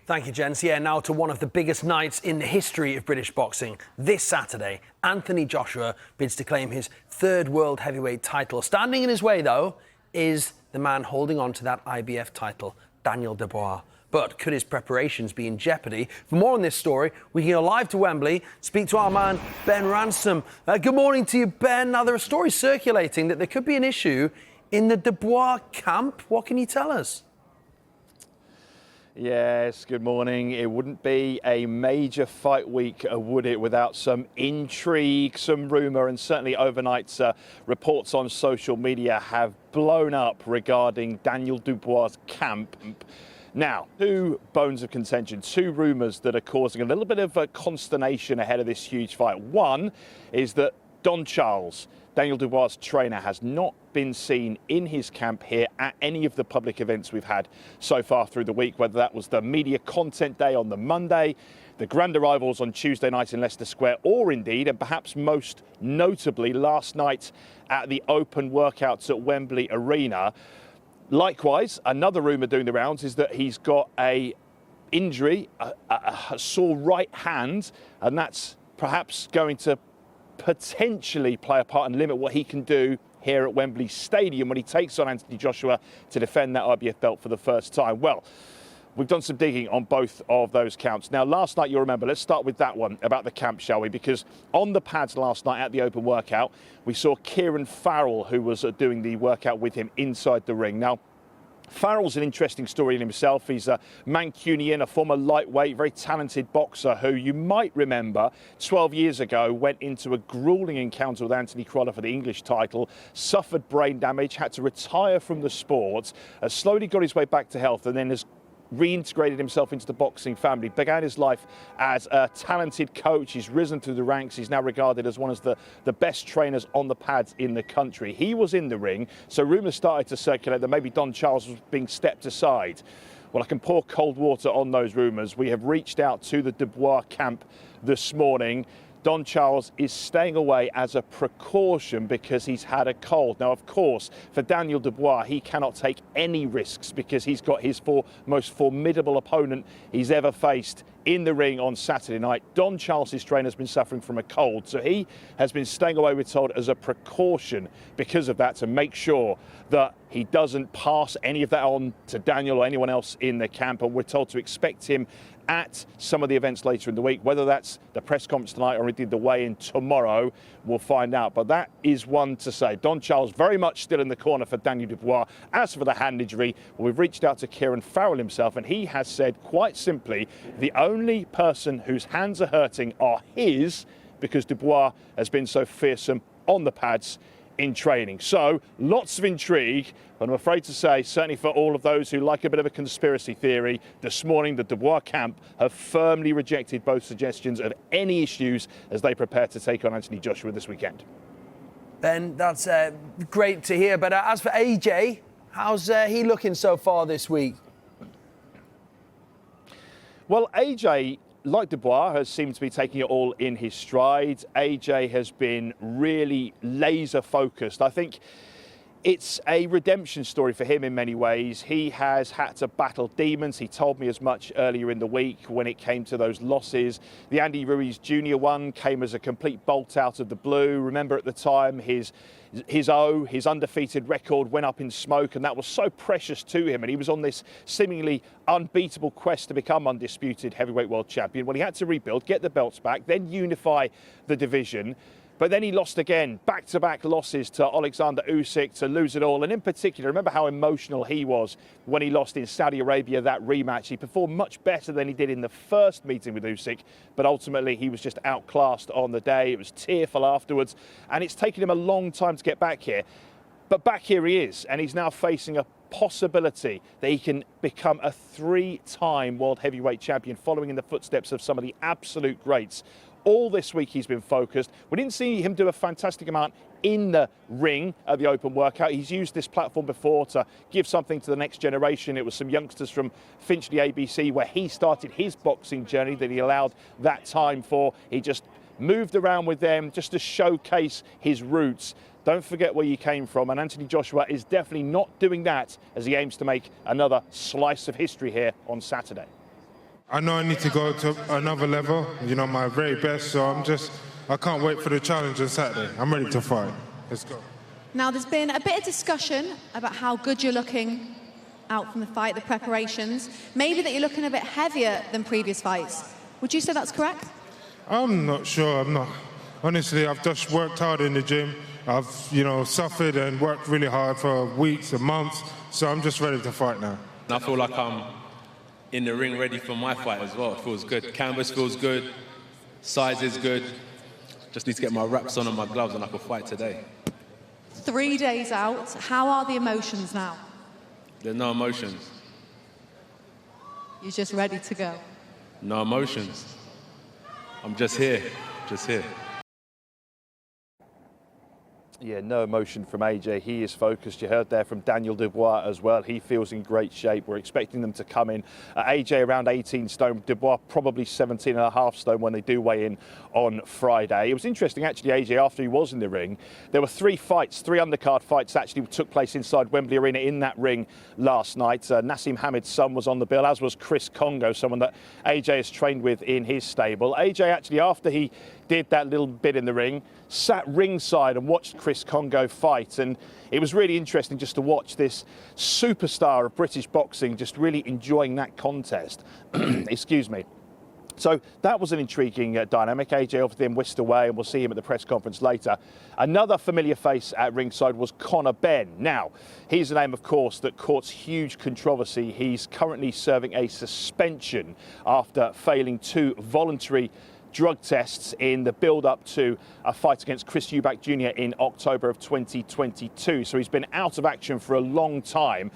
Thank you, gents. Yeah, now to one of the biggest nights in the history of British boxing. This Saturday, Anthony Joshua bids to claim his third world heavyweight title. Standing in his way, though, is the man holding on to that IBF title, Daniel Dubois. But could his preparations be in jeopardy? For more on this story, we can go live to Wembley, speak to our man, Ben Ransom. Good morning to you, Ben. Now, there are stories circulating that there could be an issue in the Dubois camp. What can you tell us? Yes, good morning. It wouldn't be a major fight week, would it, without some intrigue, some rumour, and certainly overnight reports on social media have blown up regarding Daniel Dubois' camp. Now, two bones of contention, two rumours that are causing a little bit of consternation ahead of this huge fight. One is that Don Charles, Daniel Dubois' trainer, has not been seen in his camp here at any of the public events we've had so far through the week, whether that was the media content day on the Monday, the grand arrivals on Tuesday night in Leicester Square, or indeed, and perhaps most notably, last night at the open workouts at Wembley Arena. Likewise, another rumour doing the rounds is that he's got a injury, a sore right hand, and that's perhaps going to potentially play a part and limit what he can do here at Wembley Stadium when he takes on Anthony Joshua to defend that IBF belt for the first time. Well, we've done some digging on both of those counts. Now, last night, you'll remember, let's start with that one about the camp, shall we? Because on the pads last night at the open workout, we saw Kieran Farrell, who was doing the workout with him inside the ring. Now, Farrell's an interesting story in himself. He's a Mancunian, a former lightweight, very talented boxer who you might remember 12 years ago went into a grueling encounter with Anthony Crolla for the English title, suffered brain damage, had to retire from the sport, slowly got his way back to health, and then has reintegrated himself into the boxing family, began his life as a talented coach. He's risen through the ranks. He's now regarded as one of the best trainers on the pads in the country. He was in the ring, so rumours started to circulate that maybe Don Charles was being stepped aside. Well, I can pour cold water on those rumours. We have reached out to the Dubois camp this morning. Don Charles is staying away as a precaution because he's had a cold. Now, of course, for Daniel Dubois, he cannot take any risks because he's got his most formidable opponent he's ever faced in the ring on Saturday night. Don Charles' trainer has been suffering from a cold, so he has been staying away, we're told, as a precaution because of that, to make sure that he doesn't pass any of that on to Daniel or anyone else in the camp. And we're told to expect him at some of the events later in the week. Whether that's the press conference tonight or indeed the weigh-in tomorrow, we'll find out. But that is one to say. Don Charles very much still in the corner for Daniel Dubois. As for the hand injury, well, we've reached out to Kieran Farrell himself, and he has said quite simply the only person whose hands are hurting are his, because Dubois has been so fearsome on the pads in training. So lots of intrigue, but I'm afraid to say, certainly for all of those who like a bit of a conspiracy theory, this morning the Dubois camp have firmly rejected both suggestions of any issues as they prepare to take on Anthony Joshua this weekend. Ben, that's great to hear. But as for AJ, how's he looking so far this week? Well, AJ, like Dubois, has seemed to be taking it all in his stride. AJ has been really laser focused. I think it's a redemption story for him in many ways. He has had to battle demons. He told me as much earlier in the week when it came to those losses. The Andy Ruiz Jr. one came as a complete bolt out of the blue. Remember at the time his undefeated record went up in smoke, and that was so precious to him. And he was on this seemingly unbeatable quest to become undisputed heavyweight world champion. Well, he had to rebuild, get the belts back, then unify the division. But then he lost again, back-to-back losses to Alexander Usyk to lose it all. And in particular, remember how emotional he was when he lost in Saudi Arabia, that rematch. He performed much better than he did in the first meeting with Usyk, but ultimately he was just outclassed on the day. It was tearful afterwards, and it's taken him a long time to get back here. But back here he is, and he's now facing a possibility that he can become a three-time world heavyweight champion, following in the footsteps of some of the absolute greats. All this week he's been focused. We didn't see him do a fantastic amount in the ring at the open workout. He's used this platform before to give something to the next generation. It was some youngsters from Finchley ABC where he started his boxing journey that he allowed that time for. He just moved around with them just to showcase his roots. Don't forget where you came from, and Anthony Joshua is definitely not doing that as he aims to make another slice of history here on Saturday. I know I need to go to another level, you know, my very best, so I can't wait for the challenge on Saturday. I'm ready to fight. Let's go. Now, there's been a bit of discussion about how good you're looking out from the fight, the preparations. Maybe that you're looking a bit heavier than previous fights. Would you say that's correct? I'm not sure, I'm not. Honestly, I've just worked hard in the gym. I've, you know, suffered and worked really hard for weeks and months, so I'm just ready to fight now. I feel like I'm in the ring ready for my fight as well. It feels good. Canvas feels good. Size is good. Just need to get my wraps on and my gloves and I can fight today. 3 days out, how are the emotions now? There's no emotions. You're just ready to go? No emotions. I'm just here. Just here. Yeah, no emotion from AJ. He is focused. You heard there from Daniel Dubois as well. He feels in great shape. We're expecting them to come in. AJ around 18 stone. Dubois probably 17 and a half stone when they do weigh in on Friday. It was interesting, actually, AJ, after he was in the ring, there were 3 fights, 3 undercard fights actually took place inside Wembley Arena in that ring last night. Nassim Hamid's son was on the bill, as was Chris Congo, someone that AJ has trained with in his stable. AJ actually, after he did that little bit in the ring, sat ringside and watched Chris Congo fight, and it was really interesting just to watch this superstar of British boxing just really enjoying that contest. Excuse me. So that was an intriguing dynamic. AJ obviously then whisked away, and we'll see him at the press conference later. Another familiar face at ringside was Conor Benn. Now, he's a name, of course, that courts huge controversy. He's currently serving a suspension after failing 2 voluntary drug tests in the build-up to a fight against Chris Eubank Jr. in October of 2022. So he's been out of action for a long time.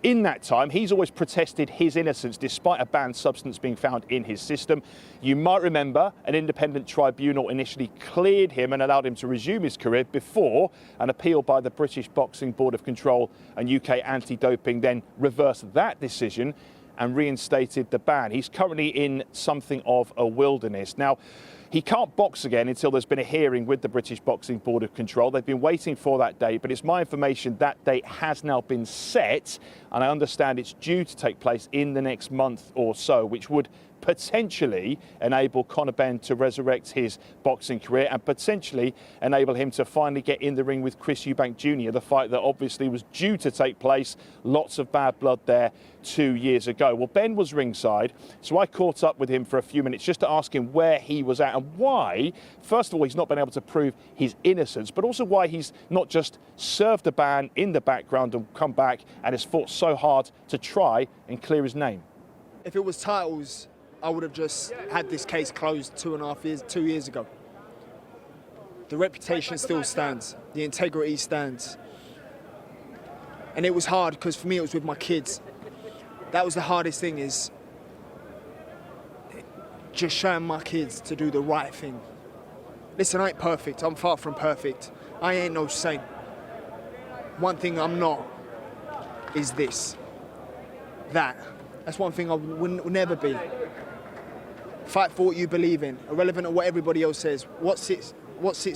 In that time, he's always protested his innocence despite a banned substance being found in his system. You might remember an independent tribunal initially cleared him and allowed him to resume his career before an appeal by the British Boxing Board of Control and UK anti-doping then reversed that decision and reinstated the ban. He's currently in something of a wilderness. Now, he can't box again until there's been a hearing with the British Boxing Board of Control. They've been waiting for that date, but it's my information that date has now been set, and I understand it's due to take place in the next month or so, which would potentially enable Conor Benn to resurrect his boxing career and potentially enable him to finally get in the ring with Chris Eubank Jr., the fight that obviously was due to take place. Lots of bad blood there 2 years ago. Well, Ben was ringside, so I caught up with him for a few minutes just to ask him where he was at and why, first of all, he's not been able to prove his innocence, but also why he's not just served a ban in the background and come back and has fought so hard to try and clear his name. If it was titles, I would have just had this case closed 2 years ago. The reputation still stands. The integrity stands. And it was hard because for me it was with my kids. That was the hardest thing, is just showing my kids to do the right thing. Listen, I ain't perfect. I'm far from perfect. I ain't no saint. One thing I'm not is this. That's one thing I will never be. Fight for what you believe in, irrelevant of what everybody else says. What sits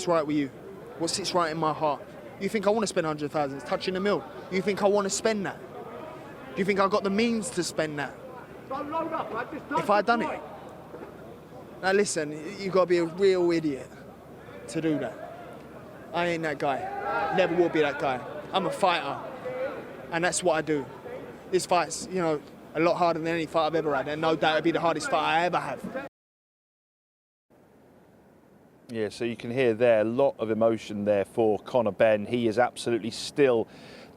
right with you? What sits right in my heart? You think I want to spend 100,000? It's touching a mil. You think I want to spend that? Do you think I've got the means to spend that? If I'd done it? Now listen, you've got to be a real idiot to do that. I ain't that guy. Never will be that guy. I'm a fighter, and that's what I do. This fight's, you know, a lot harder than any fight I've ever had, and no doubt it'll be the hardest fight I ever have. Yeah, so you can hear there a lot of emotion there for Conor Benn. He is absolutely still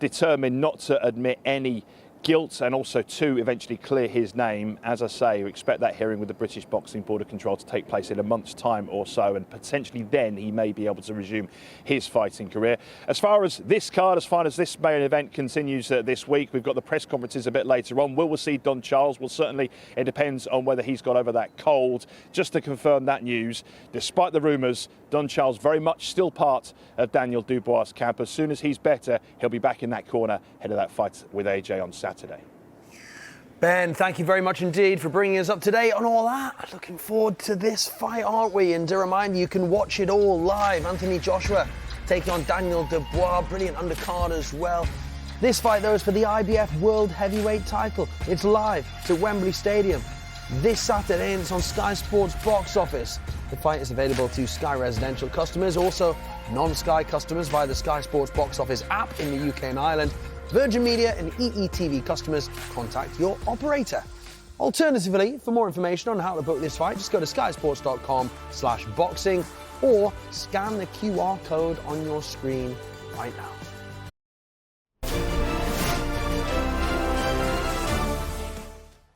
determined not to admit any guilt and also to eventually clear his name. As I say, we expect that hearing with the British Boxing Board of Control to take place in a month's time or so, and potentially then he may be able to resume his fighting career. As far as this card, as far as this main event continues this week, we've got the press conferences a bit later on. Will we see Don Charles? Well, certainly it depends on whether he's got over that cold. Just to confirm that news, despite the rumours, Don Charles very much still part of Daniel Dubois' camp. As soon as he's better, he'll be back in that corner ahead of that fight with AJ on Saturday. Ben, thank you very much indeed for bringing us up to date on all that. Looking forward to this fight, aren't we? And a reminder, you can watch it all live. Anthony Joshua taking on Daniel Dubois, brilliant undercard as well. This fight, though, is for the IBF World Heavyweight title. It's live. It's at Wembley Stadium. this Saturday, and it's on Sky Sports Box Office. The fight is available to Sky residential customers, also non-Sky customers via the Sky Sports Box Office app in the UK and Ireland. Virgin Media and EETV customers, contact your operator. Alternatively, for more information on how to book this fight, just go to skysports.com/boxing or scan the QR code on your screen right now.